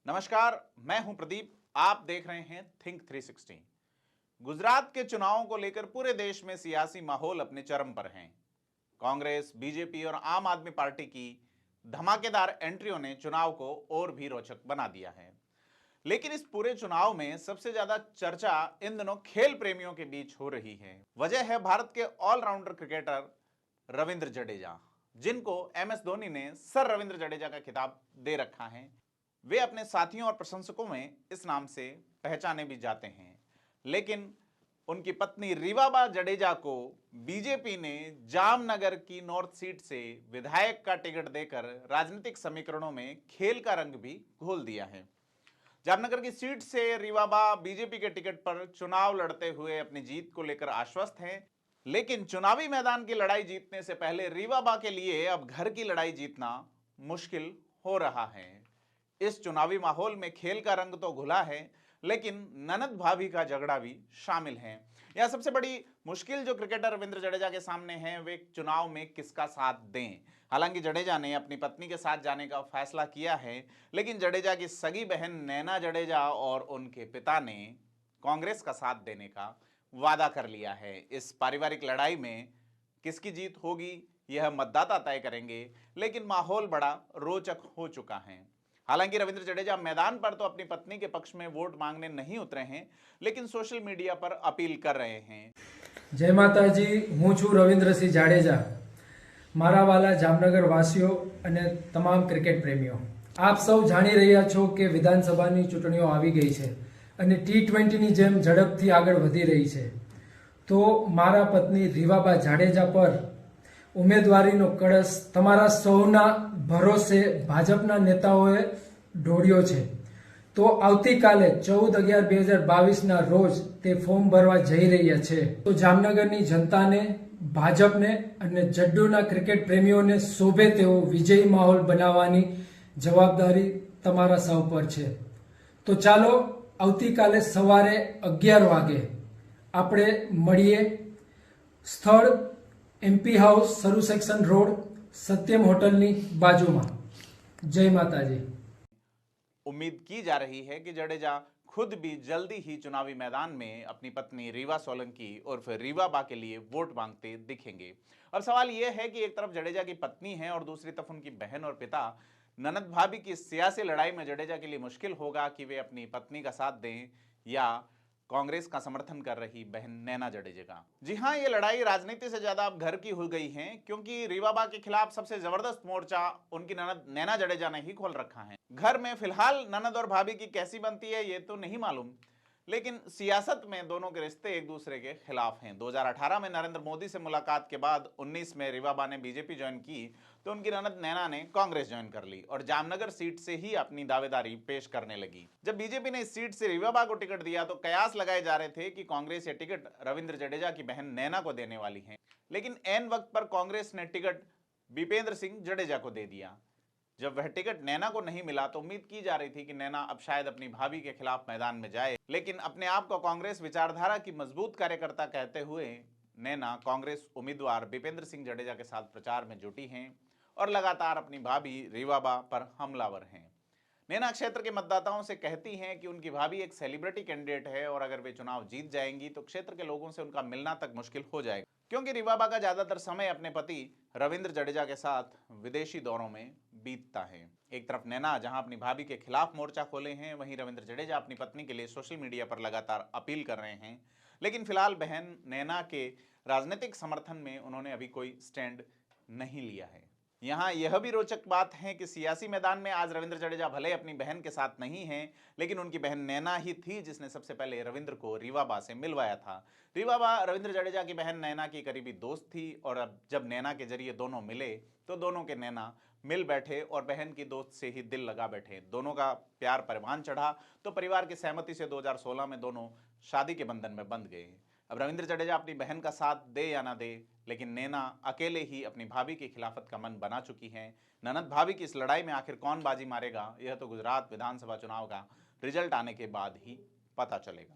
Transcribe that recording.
नमस्कार, मैं हूं प्रदीप। आप देख रहे हैं थिंक 360। गुजरात के चुनावों को लेकर पूरे देश में सियासी माहौल अपने चरम पर है। कांग्रेस, बीजेपी और आम आदमी पार्टी की धमाकेदार एंट्रियों ने चुनाव को और भी रोचक बना दिया है। लेकिन इस पूरे चुनाव में सबसे ज्यादा चर्चा इन दिनों खेल प्रेमियों के बीच हो रही है। वजह है भारत के ऑलराउंडर क्रिकेटर रविंद्र जडेजा, जिनको एमएस धोनी ने सर रविंद्र जडेजा का खिताब दे रखा है। वे अपने साथियों और प्रशंसकों में इस नाम से पहचाने भी जाते हैं। लेकिन उनकी पत्नी रीवाबा जडेजा को बीजेपी ने जामनगर की नॉर्थ सीट से विधायक का टिकट देकर राजनीतिक समीकरणों में खेल का रंग भी घोल दिया है। जामनगर की सीट से रीवाबा बीजेपी के टिकट पर चुनाव लड़ते हुए अपनी जीत को लेकर आश्वस्त हैं। लेकिन चुनावी मैदान की लड़ाई जीतने से पहले रीवाबा के लिए अब घर की लड़ाई जीतना मुश्किल हो रहा है। इस चुनावी माहौल में खेल का रंग तो घुला है, लेकिन ननद भाभी का झगड़ा भी शामिल है। यह सबसे बड़ी मुश्किल जो क्रिकेटर रविंद्र जडेजा के सामने है, वे चुनाव में किसका साथ दें। हालांकि जडेजा ने अपनी पत्नी के साथ जाने का फैसला किया है, लेकिन जडेजा की सगी बहन नैना जडेजा और उनके पिता ने कांग्रेस का साथ देने का वादा कर लिया है। इस पारिवारिक लड़ाई में किसकी जीत होगी, यह मतदाता तय करेंगे, लेकिन माहौल बड़ा रोचक हो चुका है। हालांकि रविंद्र जडेजा मैदान पर तो अपनी पत्नी के पक्ष में वोट मांगने नहीं उतरे हैं, लेकिन सोशल मीडिया पर अपील कर रहे हैं। जय माताजी, हूँ छू रविंद्रसिंह जाडेजा। मारा वाला जामनगर वासीओ અને તમામ ક્રિકેટ પ્રેમીઓ, આપ સૌ જાણી રહ્યા છો કે વિધાનસભાની ચૂંટણીઓ આવી ગઈ છે અને T20ની જેમ ઝડપથી આગળ વધી રહી છે। તો મારા પત્ની રીવાબા જાડેજા પર ઉમેદવારીનો કળશ તમારા સૌના ભરોસે ભાજપના નેતાઓએ ઢોળ્યો છે। તો આવતીકાલે 14/11/2022ના રોજ તે ફોર્મ ભરવા જઈ રહ્યા છે। તો જામનગરની જનતાને, ભાજપને અને જડ્ડુના ક્રિકેટ પ્રેમીઓને શોભે તેવો વિજયી માહોલ બનાવવાની જવાબદારી તમારા સૌ પર છે। તો ચાલો આવતીકાલે સવારે 11 વાગે આપણે મળીએ। સ્થળ MP house, Saru section road, Satyam હોટલની બાજુમાં। જય માતાજી। उम्मीद की जा रही है कि जडेजा खुद भी जल्दी ही चुनावी मैदान में अपनी पत्नी रीवा सोलंकी और फिर रीवाबा के लिए वोट मांगते दिखेंगे। अब सवाल यह है कि एक तरफ जडेजा की पत्नी है और दूसरी तरफ उनकी बहन और पिता। ननद भाभी की सियासी लड़ाई में जडेजा के लिए मुश्किल होगा कि वे अपनी पत्नी का साथ दें या कांग्रेस का समर्थन कर रही बहन नैना जडेजा का। जी हां, ये लड़ाई राजनीति से ज्यादा अब घर की हो गई है, क्योंकि रीवाबा के खिलाफ सबसे जबरदस्त मोर्चा उनकी ननद नैना जडेजा ने ही खोल रखा है। घर में फिलहाल ननद और भाभी की कैसी बनती है ये तो नहीं मालूम, लेकिन सियासत में दोनों के रिश्ते एक दूसरे के खिलाफ हैं। 2018 में नरेंद्र मोदी से मुलाकात के बाद 19 में रीवाबा ने बीजेपी ज्वाइन की तो उनकी ननद नैना ने कांग्रेस ज्वाइन कर ली और जामनगर सीट से ही अपनी दावेदारी पेश करने लगी। जब बीजेपी ने इस सीट से रीवाबा को टिकट दिया तो कयास लगाए जा रहे थे कि कांग्रेस ये टिकट रविंद्र जडेजा की बहन नैना को देने वाली है, लेकिन ऐन वक्त पर कांग्रेस ने टिकट भूपेंद्र सिंह जडेजा को दे दिया। जब वह टिकट नैना को नहीं मिला तो उम्मीद की जा रही थी कि नैना अब शायद अपनी भाभी के खिलाफ मैदान में जाए, लेकिन अपने आप को कांग्रेस विचारधारा की मजबूत कार्यकर्ता कहते हुए नैना कांग्रेस उम्मीदवार भूपेंद्र सिंह जडेजा के साथ प्रचार में जुटी हैं और लगातार अपनी भाभी रीवाबा पर हमलावर हैं। नैना क्षेत्र के मतदाताओं से कहती हैं कि उनकी भाभी एक सेलिब्रिटी कैंडिडेट है और अगर वे चुनाव जीत जाएंगी तो क्षेत्र के लोगों से उनका मिलना तक मुश्किल हो जाएगा, क्योंकि रीवाबा का ज्यादातर समय अपने पति रविंद्र जडेजा के साथ विदेशी दौरों में बीतता है। एक तरफ नैना जहां अपनी भाभी के खिलाफ मोर्चा खोले हैं, वहीं रविंद्र जडेजा अपनी पत्नी के लिए सोशल मीडिया पर लगातार अपील कर रहे हैं। लेकिन फिलहाल बहन नैना के राजनीतिक समर्थन में उन्होंने अभी कोई स्टैंड नहीं लिया है। यहाँ यह भी रोचक बात है कि सियासी मैदान में आज रविंद्र जडेजा भले अपनी बहन के साथ नहीं हैं, लेकिन उनकी बहन नैना ही थी जिसने सबसे पहले रविंद्र को रीवाबा से मिलवाया था। रीवाबा रविंद्र जडेजा की बहन नैना की करीबी दोस्त थी और अब जब नैना के जरिए दोनों मिले तो दोनों के नैना मिल बैठे और बहन की दोस्त से ही दिल लगा बैठे। दोनों का प्यार परवान चढ़ा तो परिवार की सहमति से 2016 में दोनों शादी के बंधन में बंध गए। अब रविंद्र जडेजा अपनी बहन का साथ दे या ना दे, लेकिन नैना अकेले ही अपनी भाभी की खिलाफत का मन बना चुकी है। ननद भाभी की इस लड़ाई में आखिर कौन बाजी मारेगा, यह तो गुजरात विधानसभा चुनाव का रिजल्ट आने के बाद ही पता चलेगा।